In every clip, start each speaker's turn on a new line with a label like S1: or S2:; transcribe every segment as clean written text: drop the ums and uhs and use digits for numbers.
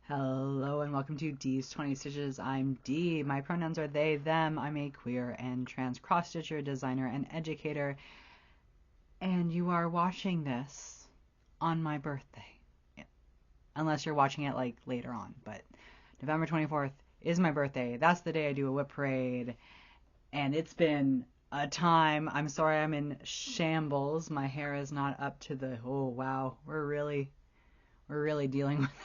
S1: Hello and welcome to D's 20 Stitches. I'm D. My pronouns are they, them. I'm a queer and trans cross-stitcher, designer, and educator. And you are watching this on my birthday. Yeah. Unless you're watching it like later on. But November 24th is my birthday. That's the day I do a WIP parade. And it's been a time. I'm sorry I'm in shambles. My hair is not up to the, oh wow, we're really dealing with it.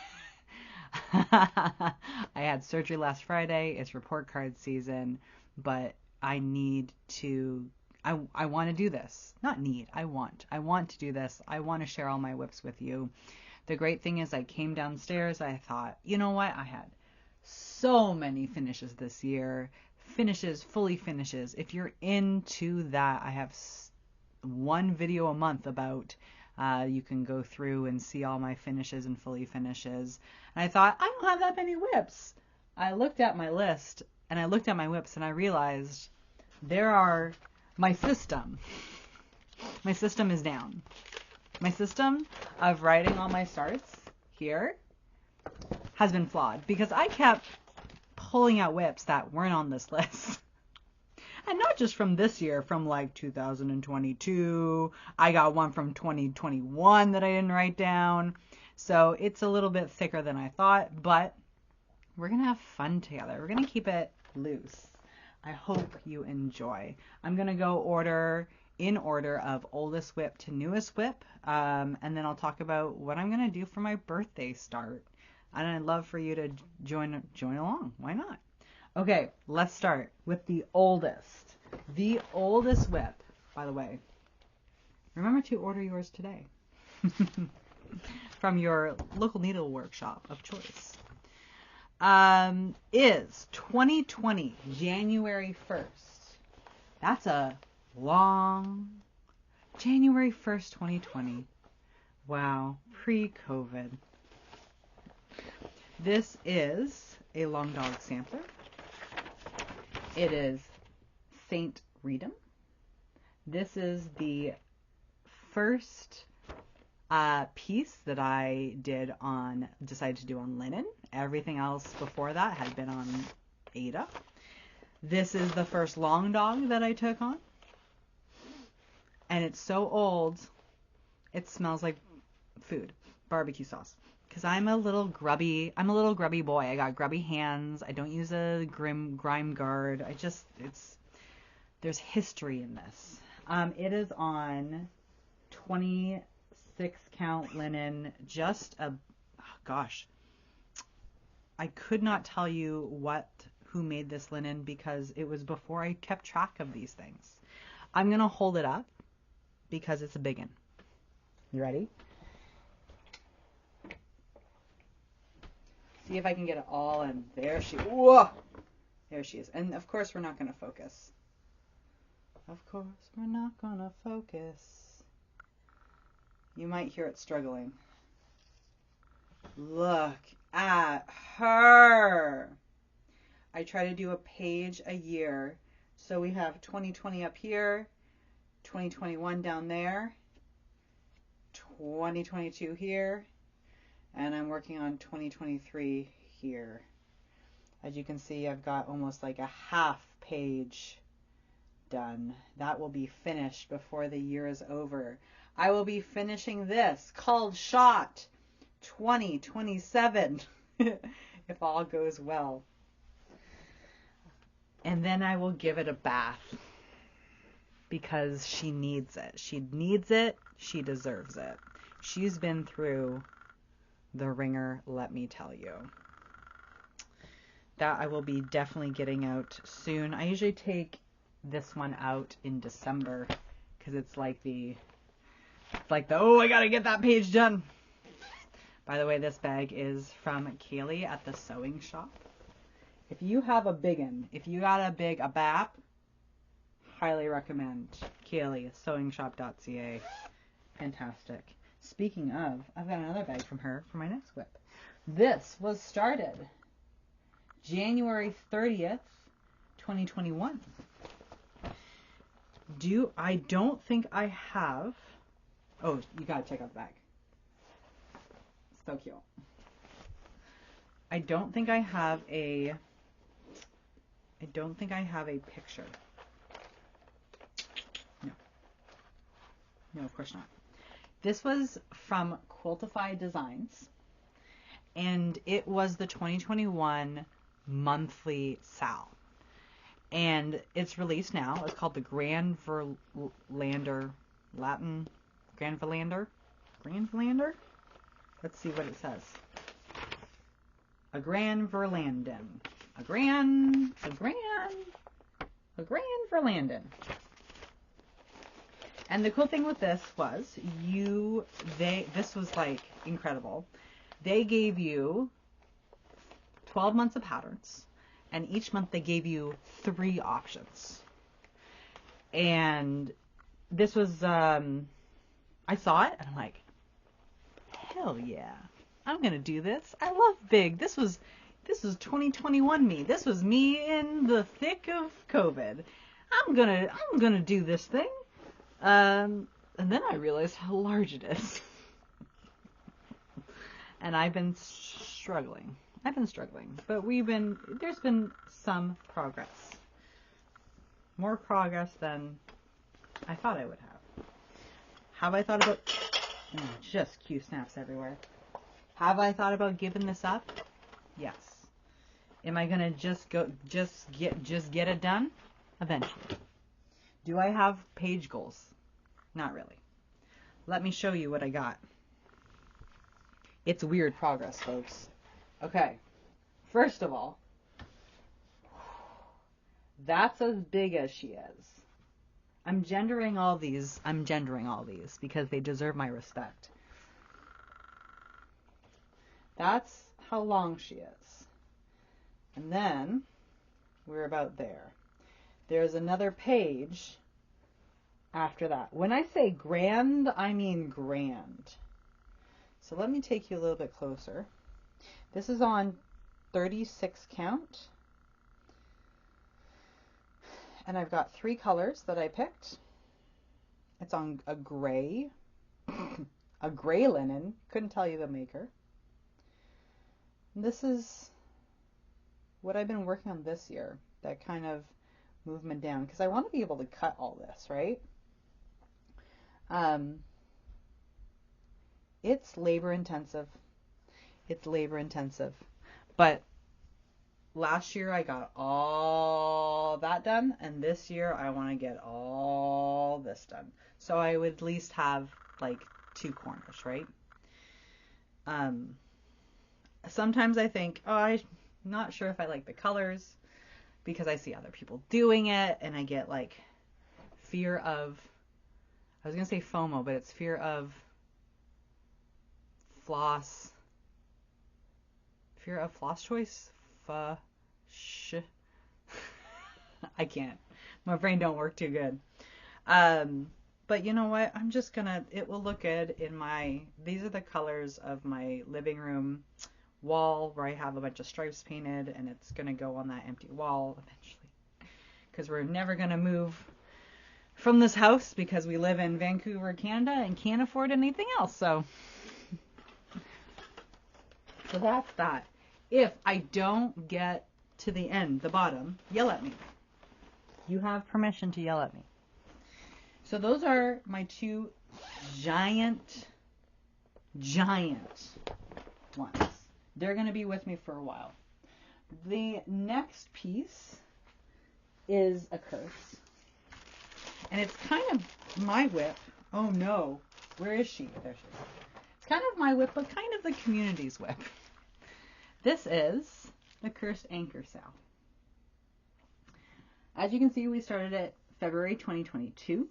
S1: I had surgery last Friday. It's report card season, but I need to, I want to do this. Not need, I want to do this. I want to share all my WIPs with you. The great thing is I came downstairs. I thought, you know what? I had so many finishes this year. Finishes, fully finishes. If you're into that, I have one video a month about you can go through and see all my finishes and fully finishes. And I thought, I don't have that many WIPs. I looked at my list and I looked at my WIPs and I realized my system is down. My system of writing all my starts here has been flawed because I kept pulling out WIPs that weren't on this list. And not just from this year, from like 2022. I got one from 2021 that I didn't write down. So it's a little bit thicker than I thought, but we're going to have fun together. We're going to keep it loose. I hope you enjoy. I'm going to go in order of oldest WIP to newest WIP, and then I'll talk about what I'm going to do for my birthday start. And I'd love for you to join along. Why not? Okay, let's start with the oldest. The oldest WIP, by the way. Remember to order yours today from your local needle workshop of choice. Is 2020, January 1st. That's a long January 1st, 2020. Wow, pre-COVID. This is a long dog sampler. It is Saint Reatham. This is the first piece that I decided to do on linen. Everything else before that had been on Ada. This is the first long dog that I took on. And it's so old, it smells like food, barbecue sauce. Because I'm a little grubby boy. I got grubby hands. I don't use a grime guard. There's history in this. It is on 26 count linen. I could not tell you who made this linen because it was before I kept track of these things. I'm going to hold it up because it's a big one. You ready? See if I can get it all, and there she is. And of course we're not going to focus. You might hear it struggling. Look at her. I try to do a page a year. So we have 2020 up here, 2021 down there, 2022 here, and I'm working on 2023 here. As you can see, I've got almost like a half page done. That will be finished before the year is over. I will be finishing this called Shot 2027 if all goes well. And then I will give it a bath because she needs it. She needs it. She deserves it. She's been through the ringer, let me tell you. That I will be definitely getting out soon. I usually take this one out in December because it's like oh, I gotta get that page done. By the way, this bag is from Kaylee at the sewing shop. If you have a big one, if you got a BAP, highly recommend Kaylee, sewingshop.ca. Fantastic. Speaking of, I've got another bag from her for my next WIP. This was started January 30th, 2021. I don't think I have. Oh, you gotta check out the bag. So cute. I don't think I have a picture. No, of course not. This was from Quiltify Designs, and it was the 2021 monthly sale. And it's released now. It's called the Grand Vierlanden. Grand Vierlanden? Let's see what it says. A Grand Vierlanden. A Grand Vierlanden. And the cool thing with this was this was like incredible. They gave you 12 months of patterns, and each month they gave you 3 options. And this was, I saw it and I'm like, hell yeah, I'm going to do this. I love big. This was 2021 me. This was me in the thick of COVID. I'm going to do this thing. And then I realized how large it is. And I've been struggling. But there's been some progress. More progress than I thought I would have. Have I thought about, just cue snaps everywhere. Have I thought about giving this up? Yes. Am I gonna just get it done? Eventually. Do I have page goals? Not really. Let me show you what I got. It's weird progress, folks. Okay. First of all, that's as big as she is. I'm gendering all these because they deserve my respect. That's how long she is. And then we're about there. There's another page after that. When I say grand, I mean grand. So let me take you a little bit closer. This is on 36 count. And I've got 3 colors that I picked. It's on a gray, a gray linen. Couldn't tell you the maker. This is what I've been working on this year. That kind of movement down. Because I want to be able to cut all this, right? It's labor intensive. But last year I got all that done, and this year I want to get all this done. So I would at least have like 2 corners, right? Sometimes I think, I'm not sure if I like the colors because I see other people doing it, and I get like fear of, I was going to say FOMO, but it's fear of floss choice. I can't. My brain don't work too good. But you know what? I'm just gonna, it will look good in these are the colors of my living room wall where I have a bunch of stripes painted, and it's gonna go on that empty wall eventually. Because we're never gonna move from this house because we live in Vancouver, Canada, and can't afford anything else. So that's that. If I don't get to the end, the bottom, yell at me. You have permission to yell at me. So those are my 2 giant ones. They're going to be with me for a while. The next piece is a curse. And it's kind of my WIP. Oh no, where is she? There she is. It's kind of my WIP, but kind of the community's WIP. This is the Cursed Anchor Sale. As you can see, we started it February 2022,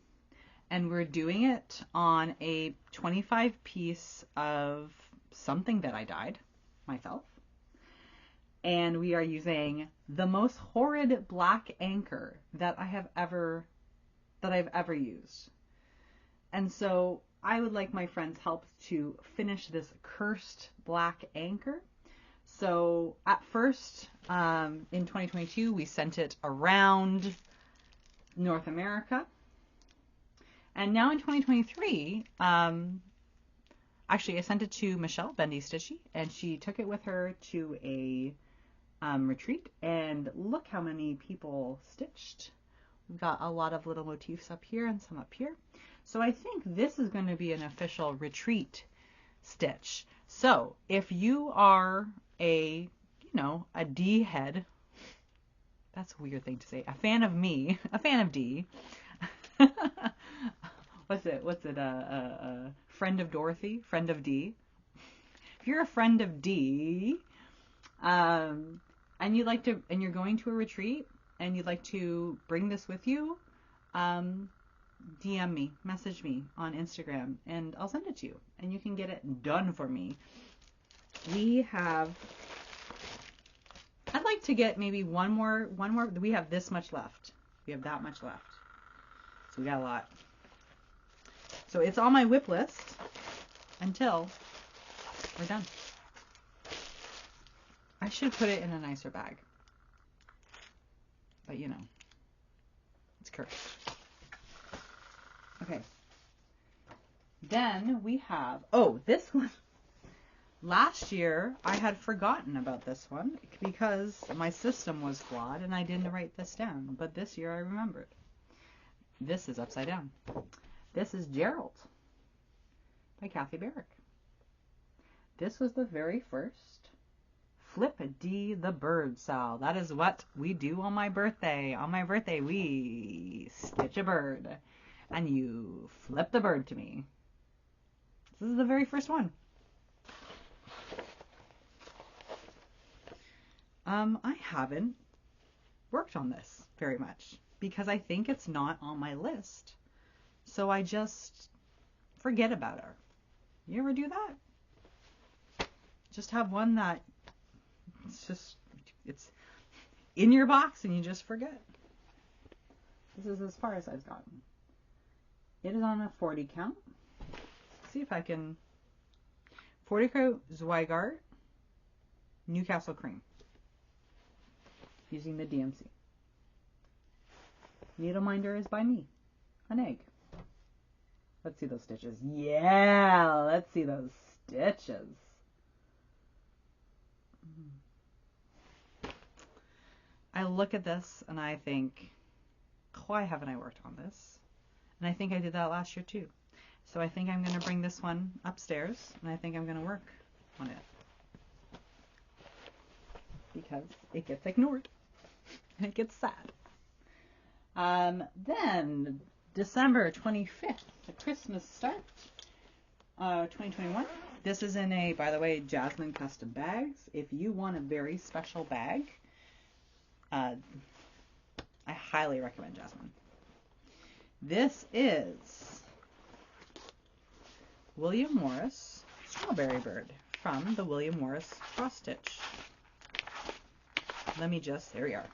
S1: and we're doing it on a 25 piece of something that I dyed myself. And we are using the most horrid black anchor that I've ever used. And so I would like my friends' help to finish this cursed black anchor. So at first, in 2022, we sent it around North America. And now in 2023, I Actually, I sent it to Michelle Bendy Stitchy, and she took it with her to a retreat, and look how many people stitched. We've got a lot of little motifs up here and some up here. So I think this is going to be an official retreat stitch. So if you are a, a D head, that's a weird thing to say, a fan of me, a fan of D, what's it, friend of Dorothy, friend of D. If you're a friend of D, and you'd like to, and you're going to a retreat, and you'd like to bring this with you, DM me, message me on Instagram, and I'll send it to you, and you can get it done for me. I'd like to get maybe one more, we have this much left. We have that much left. So we got a lot. So it's on my WIP list until we're done. I should put it in a nicer bag. But it's cursed. Okay. Then we have, this one. Last year, I had forgotten about this one because my system was flawed and I didn't write this down. But this year I remembered. This is upside down. This is Gerald by Kathy Barrick. This was the very first Flip D the Bird Sal. That is what we do on my birthday. On my birthday, we stitch a bird. And you flip the bird to me. This is the very first one. I haven't worked on this very much because I think it's not on my list. So I just forget about her. You ever do that? Just have one that it's in your box and you just forget. This is as far as I've gotten. It is on a 40 count. Let's see if I can. 40 count Zweigart Newcastle cream. Using the DMC. Needle minder is by me. An egg. Let's see those stitches. Yeah, let's see those stitches. I look at this and I think, why haven't I worked on this? And I think I did that last year too. So I think I'm going to bring this one upstairs and I think I'm going to work on it. Because it gets ignored. And it gets sad. Then December 25th, the Christmas start, 2021. This is in a, by the way, Jasmine custom bags. If you want a very special bag, I highly recommend Jasmine. This is William Morris Strawberry Bird from the William Morris Crossstitch. Let me just, there we are.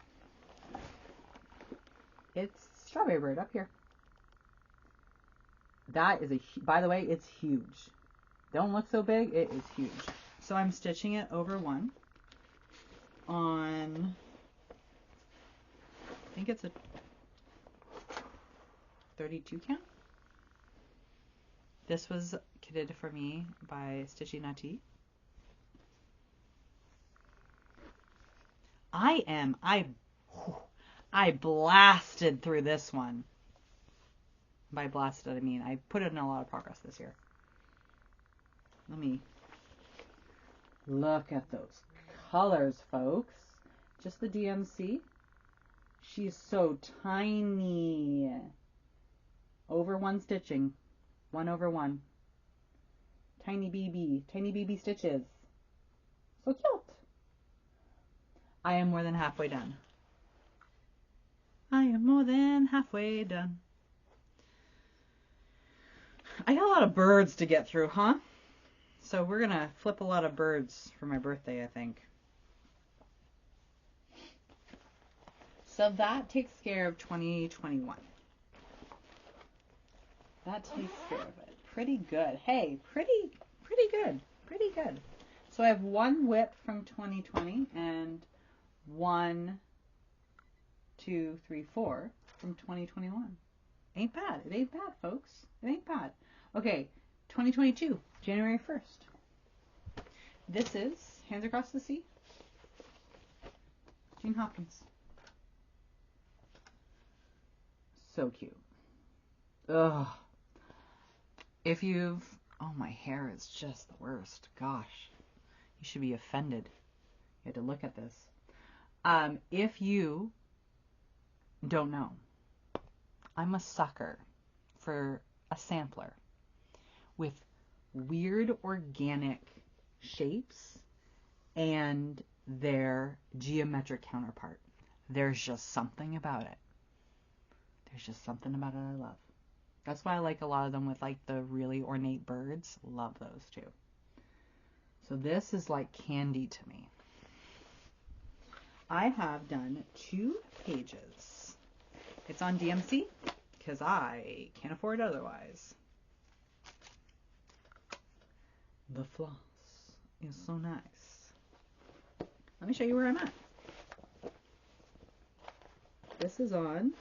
S1: It's Strawberry Bird up here. That is by the way, it's huge. Don't look so big, it is huge. So I'm stitching it over one on, I think it's a 32 count. This was kitted for me by Stitchy Nutty. I blasted through this one. By blasted, I mean I put in a lot of progress this year. Let me look at those colors, folks. Just the DMC. She's so tiny. Over one stitching. 1 over 1. Tiny BB stitches. So cute. I am more than halfway done. I am more than halfway done. I got a lot of birds to get through, huh? So we're going to flip a lot of birds for my birthday, I think. So that takes care of 2021. That takes care of it. Pretty good. Hey, pretty good. Pretty good. So I have one WIP from 2020 and 1, 2, 3, 4 from 2021. Ain't bad. It ain't bad, folks. It ain't bad. Okay, 2022. January 1st. This is Hands Across the Sea. Gene Hopkins. So cute. Ugh. If you've... Oh, my hair is just the worst. Gosh. You should be offended. You had to look at this. If you don't know, I'm a sucker for a sampler with weird organic shapes and their geometric counterpart. There's just something about it. There's just something about it I love. That's why I like a lot of them with like the really ornate birds. Love those too. So this is like candy to me. I have done 2 pages. It's on DMC because I can't afford it otherwise. The floss is so nice. Let me show you where I'm at. This is on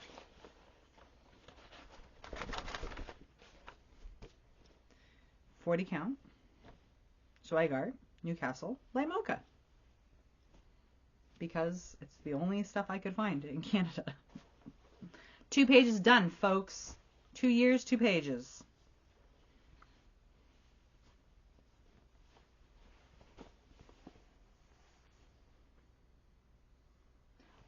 S1: .40 count, Zweigart, Newcastle, light mocha. Because it's the only stuff I could find in Canada. 2 pages done, folks. 2 years, 2 pages.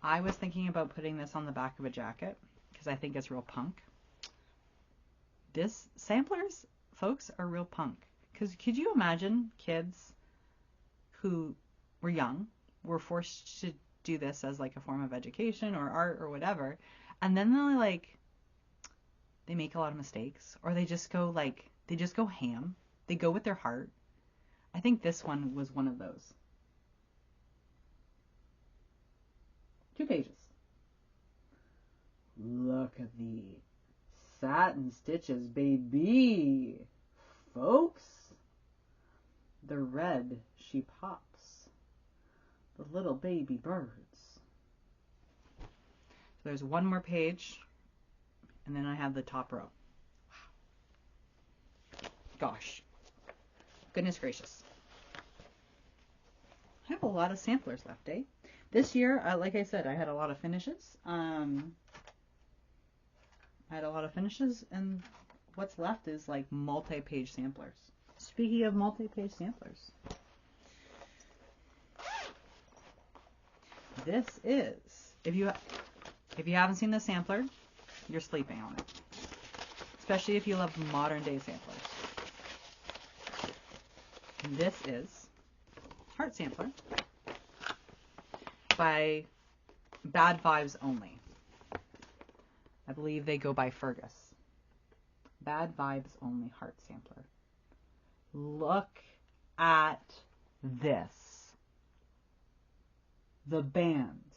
S1: I was thinking about putting this on the back of a jacket because I think it's real punk. This samplers, folks, are real punk. Because could you imagine kids who were young, were forced to do this as like a form of education or art or whatever, and then they make a lot of mistakes, or they just go ham. They go with their heart. I think this one was one of those. 2 pages. Look at the satin stitches, baby. Folks, the red, she pops. The little baby birds. So there's one more page, and then I have the top row. Wow. Gosh. Goodness gracious. I have a lot of samplers left, eh? This year, like I said, I had a lot of finishes. And what's left is like multi-page samplers. Speaking of multi-page samplers, this is, if you haven't seen the sampler, you're sleeping on it. Especially if you love modern day samplers. This is Heart Sampler by Bad Vibes Only. I believe they go by Fergus. Bad Vibes Only Heart Sampler. Look at this. The bands.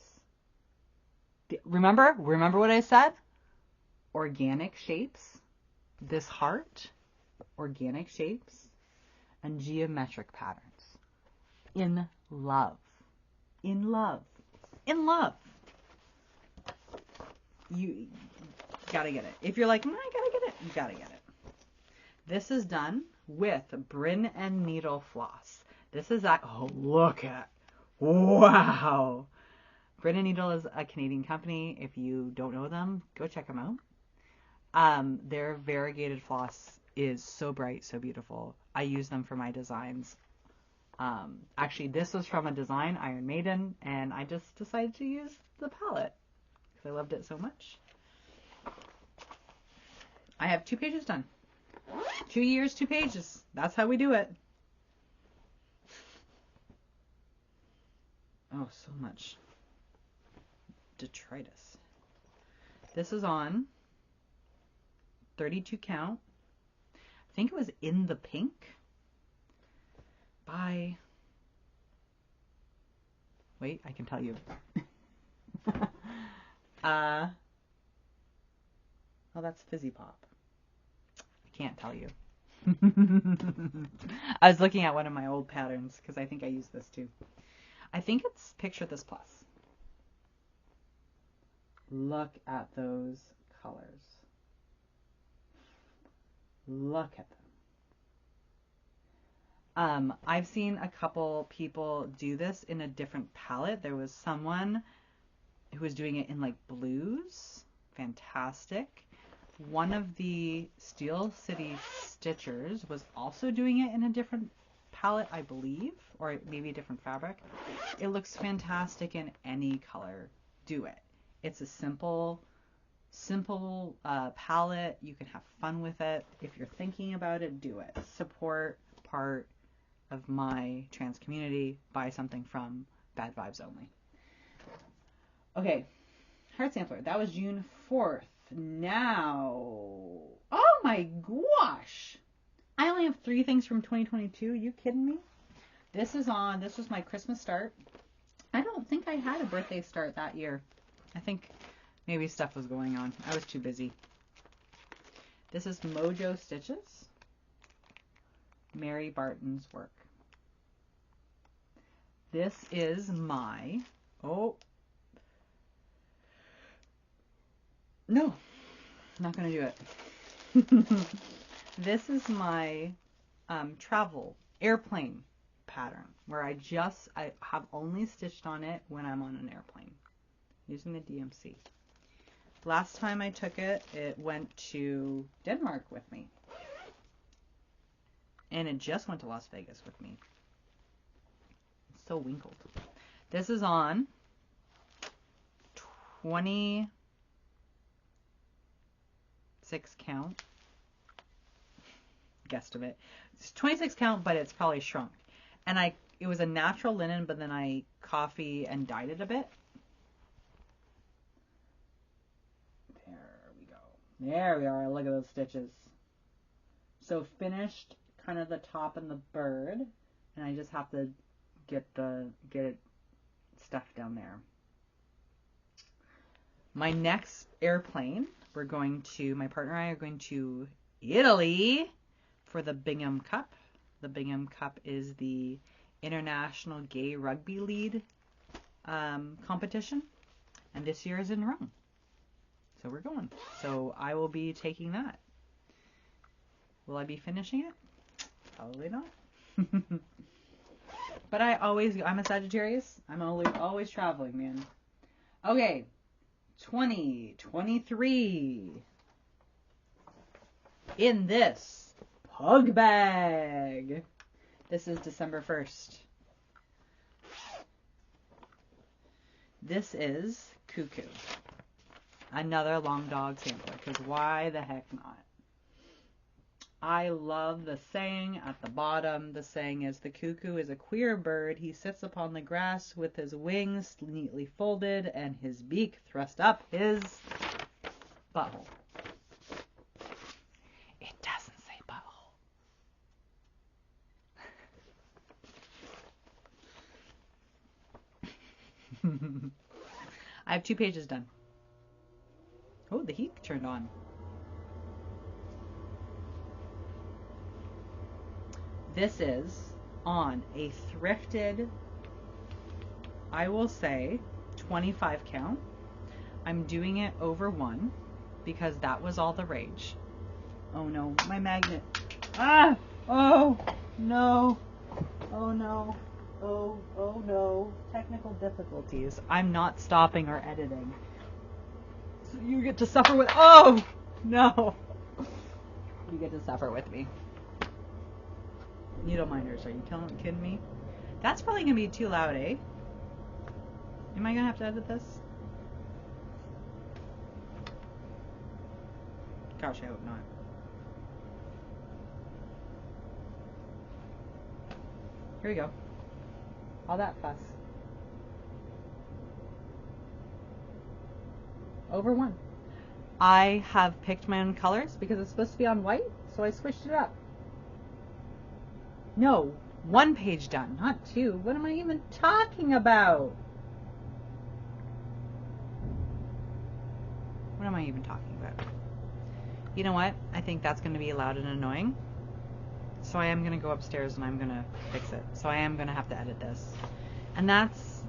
S1: Remember what I said? Organic shapes. This heart. Organic shapes. And geometric patterns. In love. In love. In love. You gotta get it. If you're like, I gotta get it, you gotta get it. This is done with Brin and Needle floss. This is look at. Wow. Brin and Needle is a Canadian company. If you don't know them, go check them out. Their variegated floss is so bright, so beautiful. I use them for my designs. Actually, this was from a design, Iron Maiden, and I just decided to use the palette because I loved it so much. I have 2 pages done. 2 years, 2 pages. That's how we do it. Oh, so much detritus. This is on 32 count. I think it was In the Pink by... Wait, I can tell you. Oh, that's Fizzy Pop. I can't tell you. I was looking at one of my old patterns because I think I used this too. I think it's Picture This Plus. Look at those colors. Look at them. I've seen a couple people do this in a different palette. There was someone who was doing it in like blues. Fantastic. One of the Steel City Stitchers was also doing it in a different palette, I believe, or maybe a different fabric. It looks fantastic in any color. Do it. It's a simple palette. You can have fun with it. If you're thinking about it, do it. Support part of my trans community. Buy something from Bad Vibes Only. Okay, heart sampler. That was June 4th. Now, oh my gosh, I only have 3 things from 2022. You kidding me? This was my Christmas start. I don't think I had a birthday start that year. I think maybe stuff was going on. I was too busy. This is Mojo Stitches. Mary Barton's work. This is my, no, I'm not going to do it. This is my travel airplane pattern where I have only stitched on it when I'm on an airplane using the DMC. Last time I took it, it went to Denmark with me. And it just went to Las Vegas with me. It's so winkled. This is on 26 count. Guesstimate. It's 26 count, but it's probably shrunk. And it was a natural linen, but then I coffee and dyed it a bit. There we go. There we are. Look at those stitches. So finished kind of the top and the bird, and I just have to get it stuffed down there. My next airplane, my partner and I are going to Italy for the Bingham Cup. The Bingham Cup is the International Gay Rugby League competition, and this year is in Rome. So we're going. So I will be taking that. Will I be finishing it? Probably not. But I'm a Sagittarius. I'm always traveling, man. Okay. 2023. In this pug bag. This is December 1st. This is Cuckoo. Another long dog sampler, because why the heck not? I love the saying at the bottom. The saying is, the cuckoo is a queer bird. He sits upon the grass with his wings neatly folded and his beak thrust up his butthole. It doesn't say butthole. I have 2 pages done. Oh, the heat turned on. This is on a thrifted, I will say, 25 count. I'm doing it over 1 because that was all the rage. Oh no, my magnet. Ah! Oh no. Oh no. Oh no. Technical difficulties. I'm not stopping or editing. So you get to suffer with. Oh no. You get to suffer with me. Needle minders, are you kidding me? That's probably gonna be too loud, eh? Am I gonna have to edit this? Gosh, I hope not. Here we go. All that fuss. Over 1. I have picked my own colors because it's supposed to be on white, so I switched it up. No, 1 page done, not 2. What am I even talking about? What am I even talking about? You know what? I think that's going to be loud and annoying. So I am going to go upstairs and I'm going to fix it. So I am going to have to edit this. And that's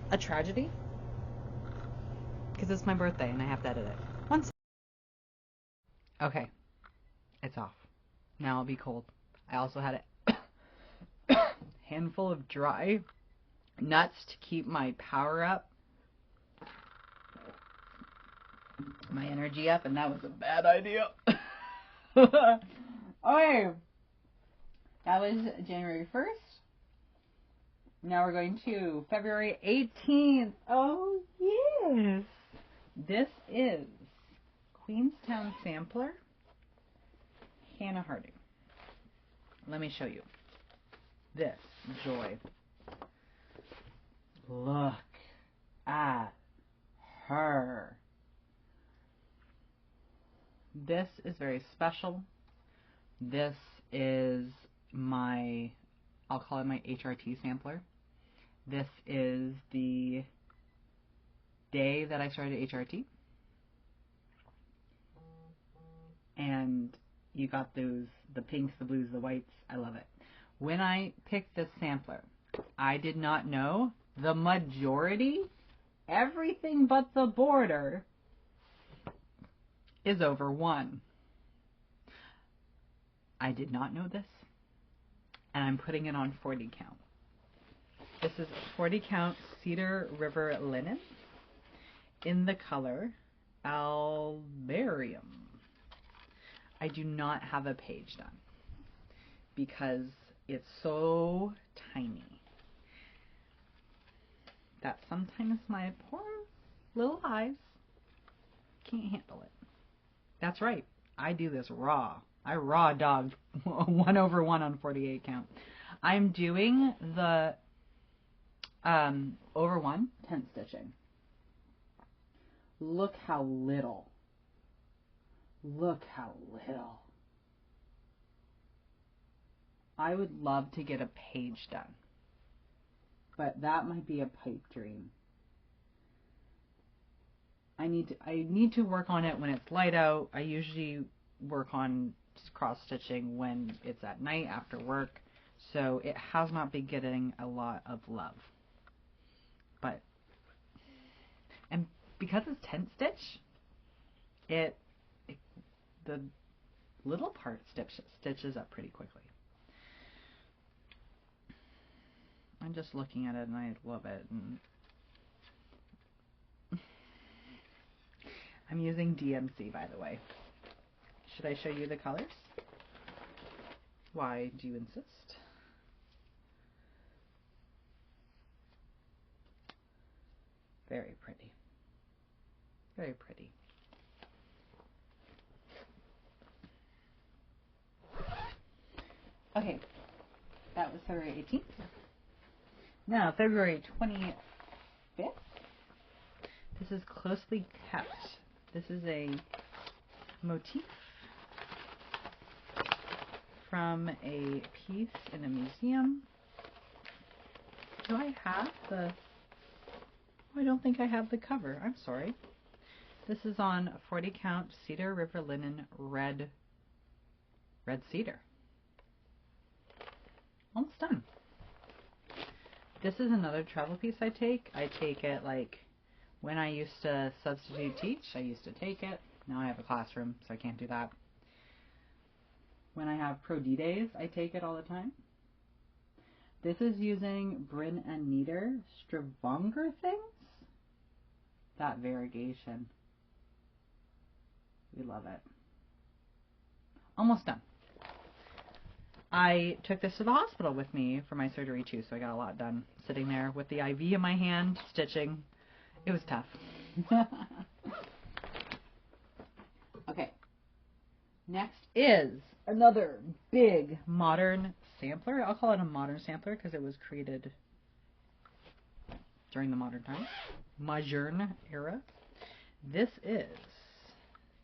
S1: a tragedy. Because it's my birthday and I have to edit it. Okay. It's off. Now it'll be cold. I also had handful of dry nuts to keep my power up, my energy up, and that was a bad idea. Okay, that was January 1st. Now we're going to February 18th. Oh, yes. This is Queenstown Sampler, Hannah Harding. Let me show you. This joy. Look at her. This is very special. This is my, I'll call it my HRT sampler. This is the day that I started HRT. And you got those, the pinks, the blues, the whites. I love it. When I picked this sampler, I did not know the majority, everything but the border, is over 1. I did not know this, and I'm putting it on 40 count. This is 40 count Cedar River linen in the color Albarium. I do not have a page done because it's so tiny that sometimes my poor little eyes can't handle it. That's right. I do this raw. I raw dogged 1 over 1 on 48 count. I'm doing the over 1 tent stitching. Look how little. Look how little. I would love to get a page done, but that might be a pipe dream. I need to work on it when it's light out. I usually work on cross stitching when it's at night after work, so it has not been getting a lot of love. But and because it's tent stitch, the little part stitches up pretty quickly. I'm just looking at it and I love it. And I'm using DMC, by the way. Should I show you the colors? Why do you insist? Very pretty. Very pretty. Okay, that was February 18th. Now, February 25th. This is Closely Kept. This is a motif from a piece in a museum. Do I have the... Oh, I don't think I have the cover. I'm sorry. This is on 40 count Cedar River linen red cedar. Almost done. This is another travel piece I take. I take it like when I used to substitute teach, I used to take it. Now I have a classroom, so I can't do that. When I have Pro D days, I take it all the time. This is using Bryn and Neater Stravonger things. That variegation. We love it. Almost done. I took this to the hospital with me for my surgery too, so I got a lot done. Sitting there with the IV in my hand, stitching. It was tough. Okay. Next is another big modern sampler. I'll call it a modern sampler because it was created during the modern times. Modern era. This is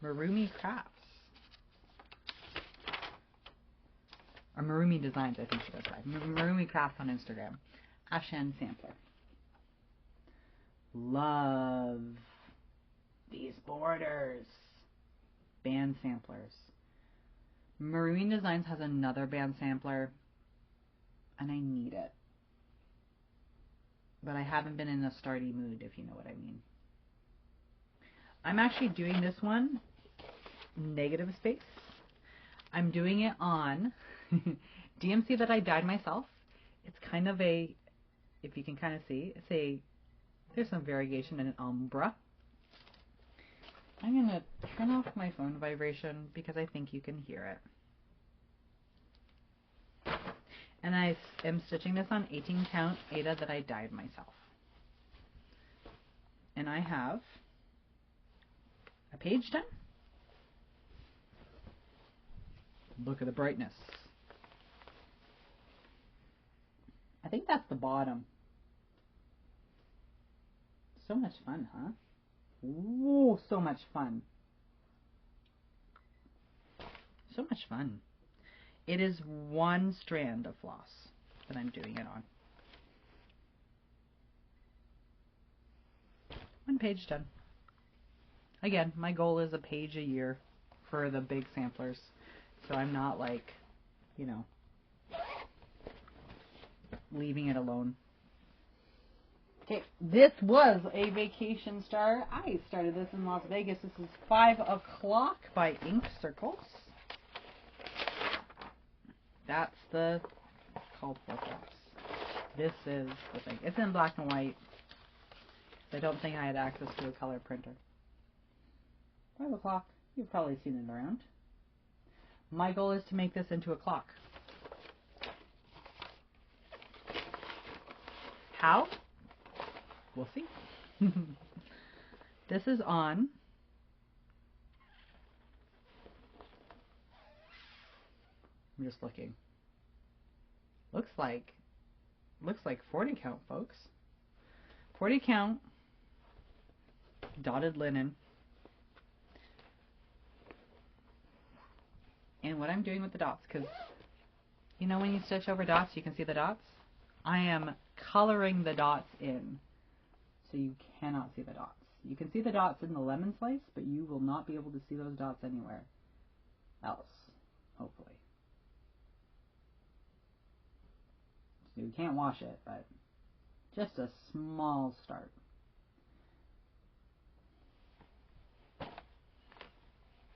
S1: Marroomy Crafts. Or Marroomy Designs, I think she goes by. Marroomy Crafts on Instagram. Afshan sampler. Love these borders. Band samplers. Marroomy Designs has another band sampler, and I need it. But I haven't been in a starty mood, if you know what I mean. I'm actually doing this one negative space. I'm doing it on DMC that I dyed myself. It's kind of a, if you can kind of see, there's some variegation in an ombre. I'm going to turn off my phone vibration because I think you can hear it. And I am stitching this on 18 count Aida that I dyed myself. And I have a page done. Look at the brightness. I think that's the bottom. So much fun, huh? Ooh, so much fun. So much fun. It is one strand of floss that I'm doing it on. One page done. Again, my goal is a page a year for the big samplers. So I'm not like, you know, leaving it alone. Okay, this was a vacation start. I started this in Las Vegas. This is 5 o'clock by Ink Circles. That's the called for floss. This is the thing. It's in black and white. I don't think I had access to a color printer. 5 o'clock. You've probably seen it around. My goal is to make this into a clock. How? We'll see. This is on I'm just looking. Looks like 40 count, folks. 40 count dotted linen. And what I'm doing with the dots, because you know when you stitch over dots you can see the dots? I am coloring the dots in so you cannot see the dots. You can see the dots in the lemon slice, but you will not be able to see those dots anywhere else, hopefully. So you can't wash it, but just a small start.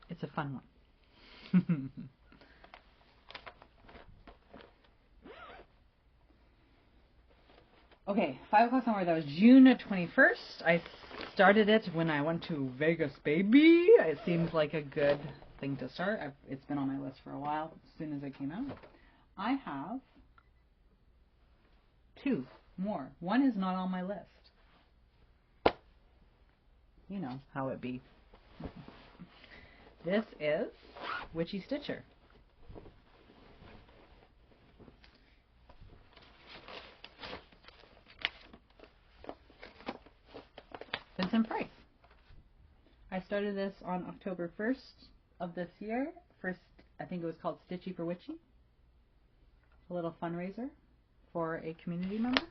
S1: It's a fun one. Okay, 5 o'clock somewhere. That was June 21st. I started it when I went to Vegas, baby. It seems like a good thing to start. It's been on my list for a while, as soon as it came out. I have 2 more. One is not on my list. You know how it be. This is Witchy Stitcher. Vincent Price. I started this on October 1st of this year. First, I think it was called Stitchy for Witchy. A little fundraiser for a community member.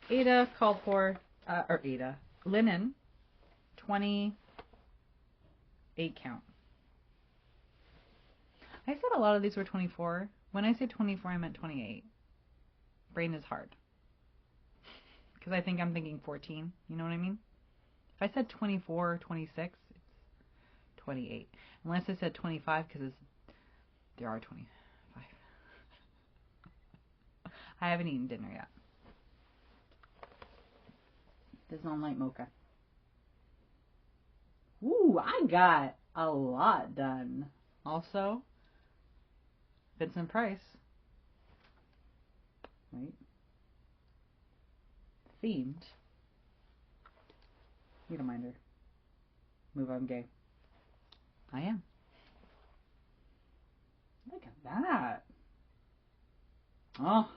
S1: Aida called for, linen, 28 count. I said a lot of these were 24. When I say 24, I meant 28. Brain is hard. Because I think I'm thinking 14. You know what I mean? If I said 24 or 26, it's 28. Unless I said 25, because there are 25. I haven't eaten dinner yet. This is on light mocha. Ooh, I got a lot done. Also, Vincent Price. Wait. Themed. You don't mind her. Move on, gay. I am. Look at that. Oh.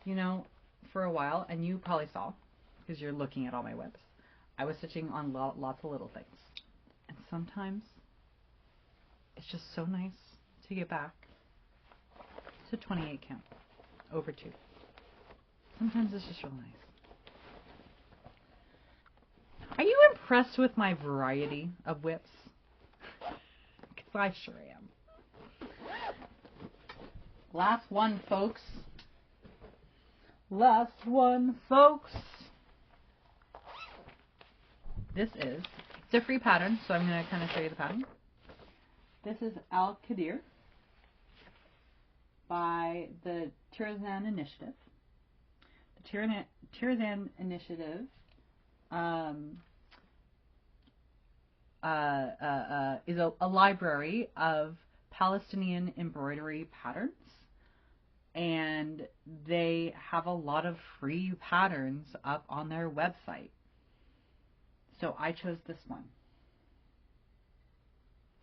S1: You know, for a while, and you probably saw, because you're looking at all my WIPs, I was stitching on lots of little things. And sometimes, it's just so nice to get back to 28 count over 2. Sometimes it's just real nice. Are you impressed with my variety of WIPs? Because I sure am. Last one, folks. Last one, folks. This is, it's a free pattern, so I'm going to kind of show you the pattern. This is Khadir. by the Tirazain Initiative. The Tirazain Initiative is a library of Palestinian embroidery patterns, and they have a lot of free patterns up on their website. So I chose this one.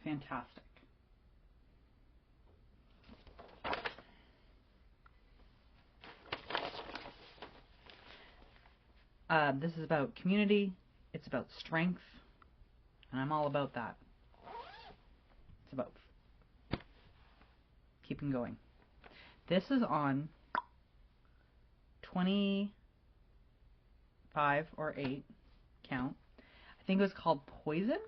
S1: Fantastic. This is about community. It's about strength. And I'm all about that. It's about keeping going. This is on 25 or 8 count. I think it was called Poison.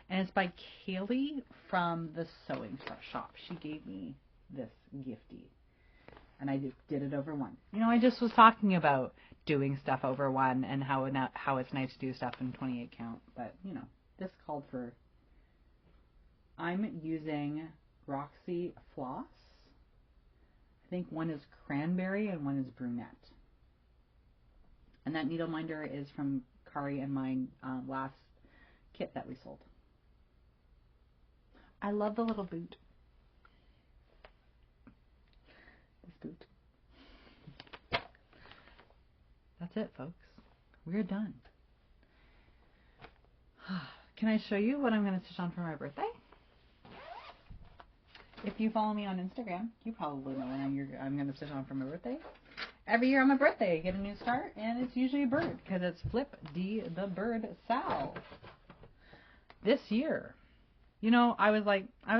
S1: And it's by Kaylee from the Sewing Shop. She gave me this gifty. And I just did it over one. You know, I just was talking about doing stuff over one and how it's nice to do stuff in 28 count. But, you know, this called for... I'm using Roxy Floss. I think one is Cranberry and one is Brunette. And that needle minder is from Kari and mine last kit that we sold. I love the little boot. This boot. That's it, folks. We're done. Can I show you what I'm going to stitch on for my birthday? If you follow me on Instagram, you probably know when I'm going to stitch on for my birthday. Every year on my birthday, I get a new start, and it's usually a bird, because it's Flip D the Bird Sal. This year, you know, I was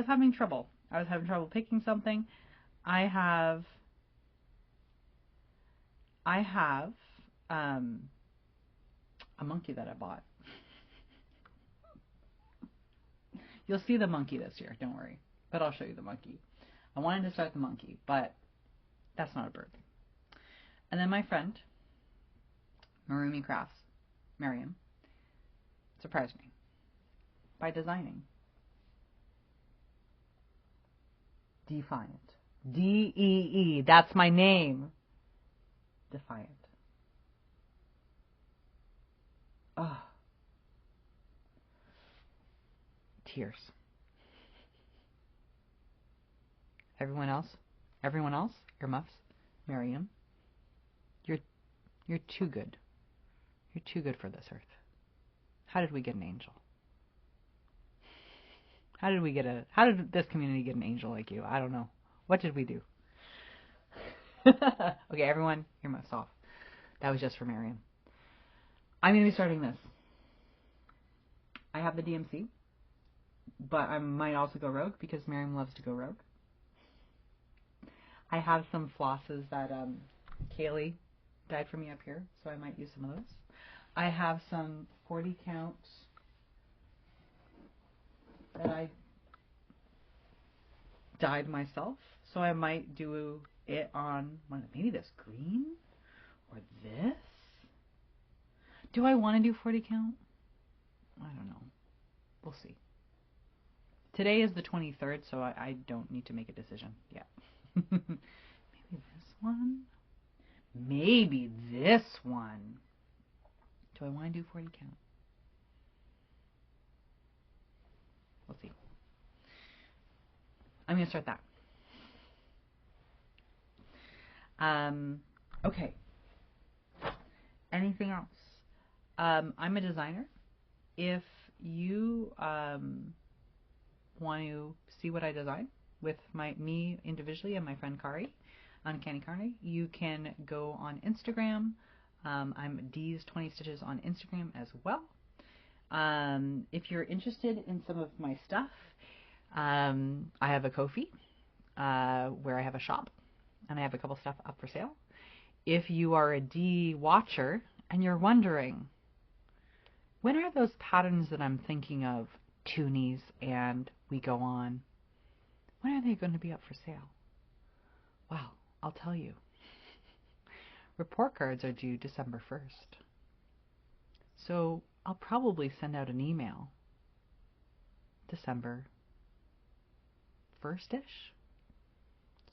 S1: having trouble. I was having trouble picking something. I have a monkey that I bought. You'll see the monkey this year, don't worry. But I'll show you the monkey. I wanted to start the monkey, but that's not a bird. And then my friend, Marroomy Crafts, Miriam, surprised me by designing Defiant. D-E-E. That's my name. Defiant. Oh. Tears. Everyone else, earmuffs, Miriam, you're too good. You're too good for this earth. How did we get an angel? How did this community get an angel like you? I don't know. What did we do? Okay, everyone, earmuffs off. That was just for Miriam. I'm going to be starting this. I have the DMC, but I might also go rogue because Miriam loves to go rogue. I have some flosses that Kaylee dyed for me up here, so I might use some of those. I have some 40 counts that I dyed myself, so I might do it on maybe this green or this. Do I want to do 40 count? I don't know. We'll see. Today is the 23rd, so I don't need to make a decision yet. Maybe this one? Maybe this one. Do I want to do 40 count? We'll see. I'm going to start that. Okay. Anything else? I'm a designer. If you want to see what I design with me individually and my friend Kari on Candy Carney, you can go on Instagram. I'm D's 20 Stitches on Instagram as well. If you're interested in some of my stuff, I have a Ko-fi where I have a shop and I have a couple stuff up for sale. If you are a D watcher and you're wondering, when are those patterns that I'm thinking of, toonies and we go on, when are they going to be up for sale? Well, I'll tell you. Report cards are due December 1st. So I'll probably send out an email December 1st-ish.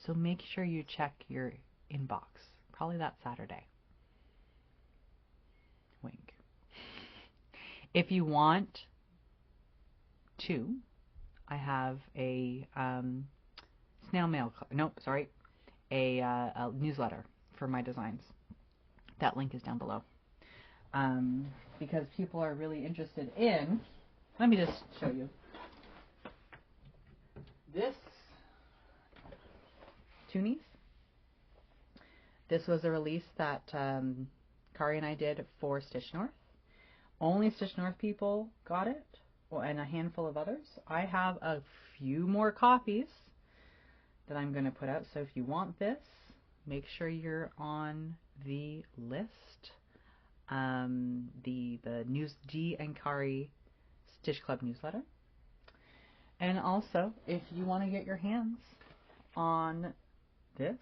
S1: So make sure you check your inbox. Probably that Saturday. Wink. If you want to, I have a snail mail. A newsletter for my designs. That link is down below. Because people are really interested in. Let me just show you. This Toonies. This was a release that Kari and I did for Stitch North. Only Stitch North people got it, and a handful of others. I have a few more copies that I'm going to put out, so if you want this, make sure you're on the list. The News G and Kari Stitch Club newsletter. And also, if you want to get your hands on this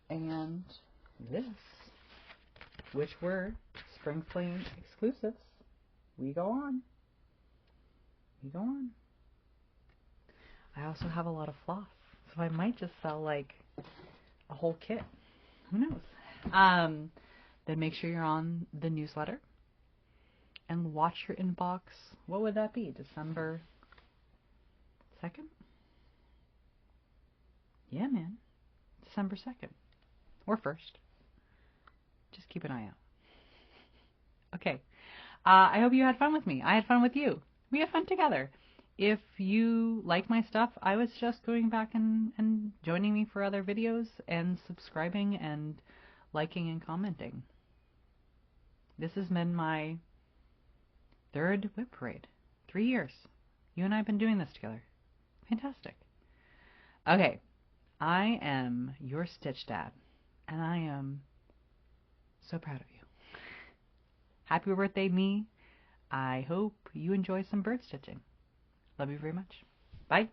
S1: and this, which were Spring Fling exclusives, we go on. We go on. I also have a lot of floss, so I might just sell like a whole kit. Who knows? Then make sure you're on the newsletter and watch your inbox. What would that be? December 2nd? Yeah, man. December 2nd. Or 1st. Just keep an eye out. Okay. I hope you had fun with me. I had fun with you. We had fun together. If you like my stuff, I was just going back and joining me for other videos and subscribing and liking and commenting. This has been my 3rd WIP parade. 3 years. You and I have been doing this together. Fantastic. Okay. I am your Stitch Dad, and I am so proud of you. Happy birthday, me. I hope you enjoy some bird stitching. Love you very much. Bye.